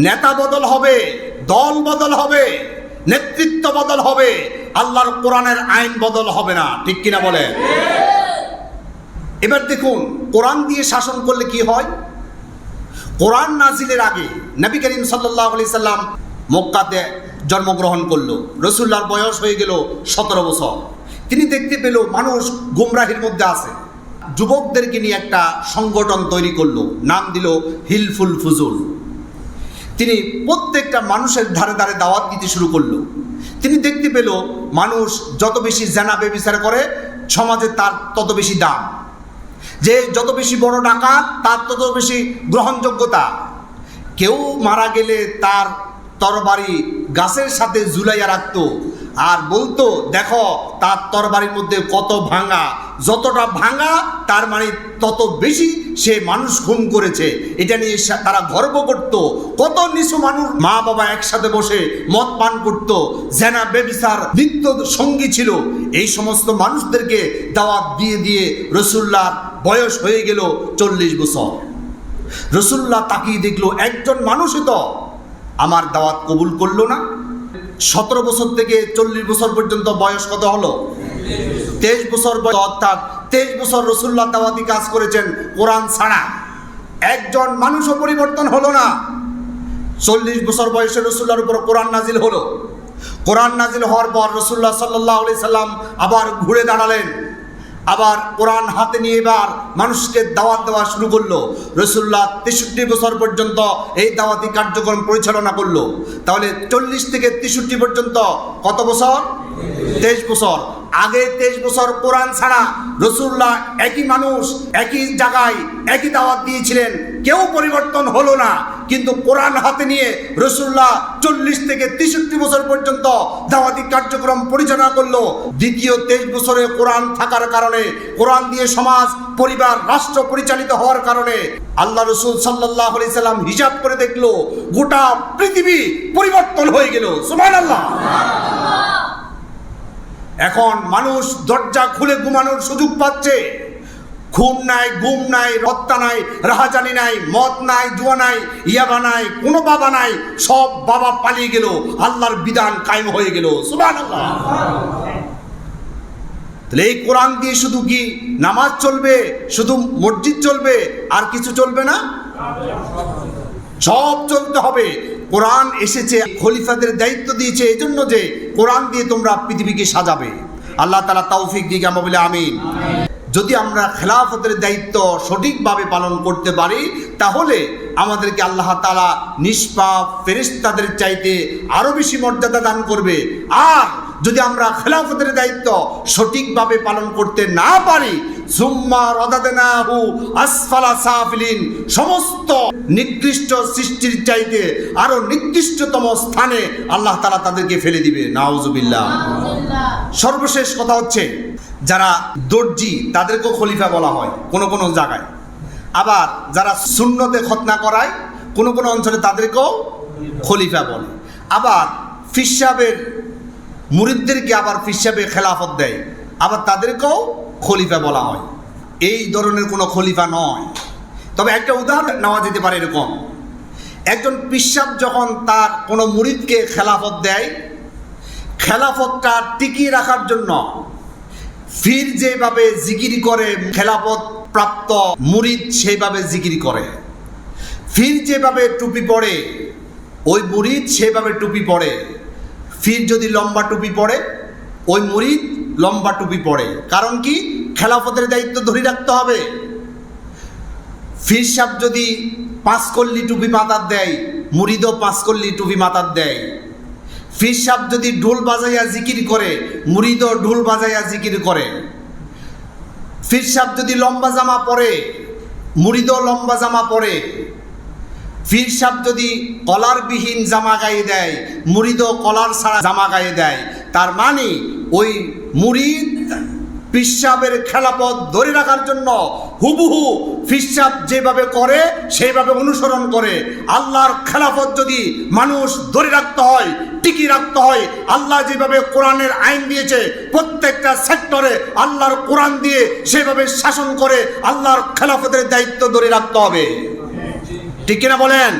নেতা বদল হবে, দল বদল হবে, নেতৃত্ব বদল হবে, আল্লাহর কোরআনের আইন বদল হবে না। ঠিক কিনা বলে? এবার দেখুন, কোরআন দিয়ে শাসন করলে কি হয়। কোরআন নাজিলের আগে নবী করিম সাল্লাল্লাহু আলাইহি সাল্লাম মক্কাতে জন্মগ্রহণ করলো। রাসূলুল্লাহর বয়স হয়ে গেল 17 বছর। তিনি দেখতে পেল মানুষ গুমরাহির মধ্যে আছে। যুবকদেরকে নিয়ে একটা সংগঠন তৈরি করলো, নাম দিল হিলফুল ফুজুল। তিনি প্রত্যেকটা মানুষের ধারে ধারে দাওয়াত দিতে শুরু করলো। তিনি দেখতে পেল মানুষ যত বেশি জেনা ব্যভিচার করে সমাজে তার তত বেশি দাম, যে যত বেশি বড় ডাকাত তার তত বেশি গ্রহণযোগ্যতা। কেউ মারা গেলে তার তরবারি গাছের সাথে ঝুলাইয়া রাখতো আর বলতো, দেখো তার তরবারির মধ্যে কত ভাঙা, যতটা ভাঙা তার মানে তত বেশি সে মানুষ খুন করেছে। এটা নিয়ে তারা গর্ব করত। কত নিচু মানুষ মা বাবা একসাথে বসে মদ পান করত, জেনা ব্যভিচার নিত্য সঙ্গী ছিল। এই সমস্ত মানুষদেরকে দাওয়াত দিয়ে দিয়ে রাসূলুল্লাহর বয়স হয়ে গেল 40 বছর। রাসূলুল্লাহ তাকিয়ে দেখলো একজন মানুষই তো আমার দাওয়াত কবুল করলো না। 17 বছর থেকে 40 বছর পর্যন্ত বয়স কত হলো? 23 বছর বয়স, অর্থাৎ 23 বছর রাসূলুল্লাহ দাওয়াতি কাজ করেছেন কোরআন ছাড়া। একজন মানুষও পরিবর্তন হলো না। 40 বছর বয়সে রাসূলুল্লাহর উপর কোরআন নাজিল হলো। কোরআন নাজিল হওয়ার পর রাসূলুল্লাহ সাল্লাল্লাহু আলাইহি সাল্লাম আবার ঘুরে দাঁড়ালেন, আবার কোরআন হাতে নিয়ে এবার মানুষকে দাওয়াত দেওয়া শুরু করলো। রাসূলুল্লাহ 63 বছর পর্যন্ত এই দাওয়াতি কার্যক্রম পরিচালনা করলো। তাহলে 40 থেকে 63 পর্যন্ত কত বছর? 23 বছর। আগে 23 বছর কোরআন ছাড়া রাসূলুল্লাহ একই মানুষ, একই জায়গায় একই দাওয়াত দিয়েছিলেন, কেউ পরিবর্তন হলো না। কিন্তু কোরআন হাতে নিয়ে রাসূলুল্লাহ 40 থেকে 63 বছর পর্যন্ত দাওয়াতি কার্যক্রম পরিচালনা করলো। দ্বিতীয় 23 বছরে কোরআন থাকার কারণে, কোরআন দিয়ে সমাজ, পরিবার, রাষ্ট্র পরিচালিত হওয়ার কারণে আল্লাহ রাসূল সাল্লাল্লাহু আলাইহি সাল্লাম হিসাব করে দেখলো গোটা পৃথিবী পরিবর্তন হয়ে গেল। সুবহানাল্লাহ। এখন মানুষ দরজা খুলে ঘুমানোর সুযোগ পাচ্ছে। খুন নাই, গুম নাই, হত্যা নাই, রাহাজানি নাই, মদ নাই, জুয়া নাই, ইয়াবা নাই, কোনো বাবা নাই, সব বাবা পালিয়ে গেল, আল্লাহর বিধান কায়েম হয়ে গেল। সুবহানাল্লাহ। তাহলে এই কোরআন দিয়ে শুধু কি নামাজ চলবে, শুধু মসজিদ চলবে, আর কিছু চলবে না? সব চলতে হবে। কোরআন এসেছে, খলিফাদের দায়িত্ব দিয়েছে এই জন্য যে কোরআন দিয়ে তোমরা পৃথিবীকে সাজাবে। আল্লাহ তাআলা তৌফিক দিক, আমরা বলি আমিন। যদি আমরা খেলাফতের দায়িত্ব সঠিকভাবে পালন করতে পারি তাহলে আমাদেরকে আল্লাহ তাআলা নিষ্পাপ ফেরেশতাদের চাইতে আরো বেশি মর্যাদা দান করবে। আর যদি আমরা খেলাফতের দায়িত্ব সঠিকভাবে পালন করতে না পারি, সুম্মা রাদাদনাহু আসফালা সাফিলিন, সমস্ত নিকৃষ্ট সৃষ্টির চাইতে আরো নিকৃষ্টতম স্থানে আল্লাহ তাআলা তাদেরকে ফেলে দিবে। নাউজুবিল্লাহ। সর্বশেষ কথা হচ্ছে, যারা দর্জি তাদেরকেও খলিফা বলা হয় কোনো কোনো জায়গায়। আবার যারা সুন্নতে খতনা করায় কোনো কোনো অঞ্চলে তাদেরকেও খলিফা বলে। আবার পীর সাহেবের মুরিদদেরকে আবার পীর সাহেবে খেলাফত দেয়, আবার তাদেরকেও খলিফা বলা হয়। এই ধরনের কোনো খলিফা নয়। তবে একটা উদাহরণ নেওয়া যেতে পারে এরকম, একজন পীর সাহেব যখন তার কোনো মুরিদকে খেলাফত দেয়, খেলাফতটা টিকিয়ে রাখার জন্য পীর যেভাবে জিকির করে খেলাফত প্রাপ্ত মুরিদ সেইভাবে জিকির করে। পীর যেভাবে টুপি পরে ওই মুরিদ সেভাবে টুপি পরে। পীর যদি লম্বা টুপি পরে ওই মুরিদ লম্বা টুপি পরে। কারণ কি? খেলাফতের দায়িত্ব ধরে রাখতে হবে। পীর সাহেব যদি 5 কল্লি টুপি মাথার দেয়, মুরিদও 5 কল্লি টুপি মাথার দেয়। পীর সাহেব যদি ঢোল বাজাইয়া জিকির করে, মুরিদও ঢোল বাজাইয়া জিকির করে। পীর সাহেব যদি লম্বা জামা পরে, মুরিদও লম্বা জামা পরে। পীর সাহেব যদি কলারবিহীন জামা গায়ে দেয়, মুরিদও কলার ছাড়া জামা গায়ে দেয়। তার মানে ওই মুরিদ পীর সাহেবের খেলাফত ধরে রাখার জন্য হুবহু পীর সাহেব যেভাবে করে সেইভাবে অনুসরণ করে। আল্লাহর খেলাফত যদি মানুষ ধরে রাখতে হয়, টিকিয়ে রাখতে হয়, আল্লাহ যেভাবে কোরআনের আইন দিয়েছে প্রত্যেকটা সেক্টরে আল্লাহর কোরআন দিয়ে সেভাবে শাসন করে আল্লাহর খেলাফতের দায়িত্ব ধরে রাখতে হবে। ঠিক কিনা বলেন?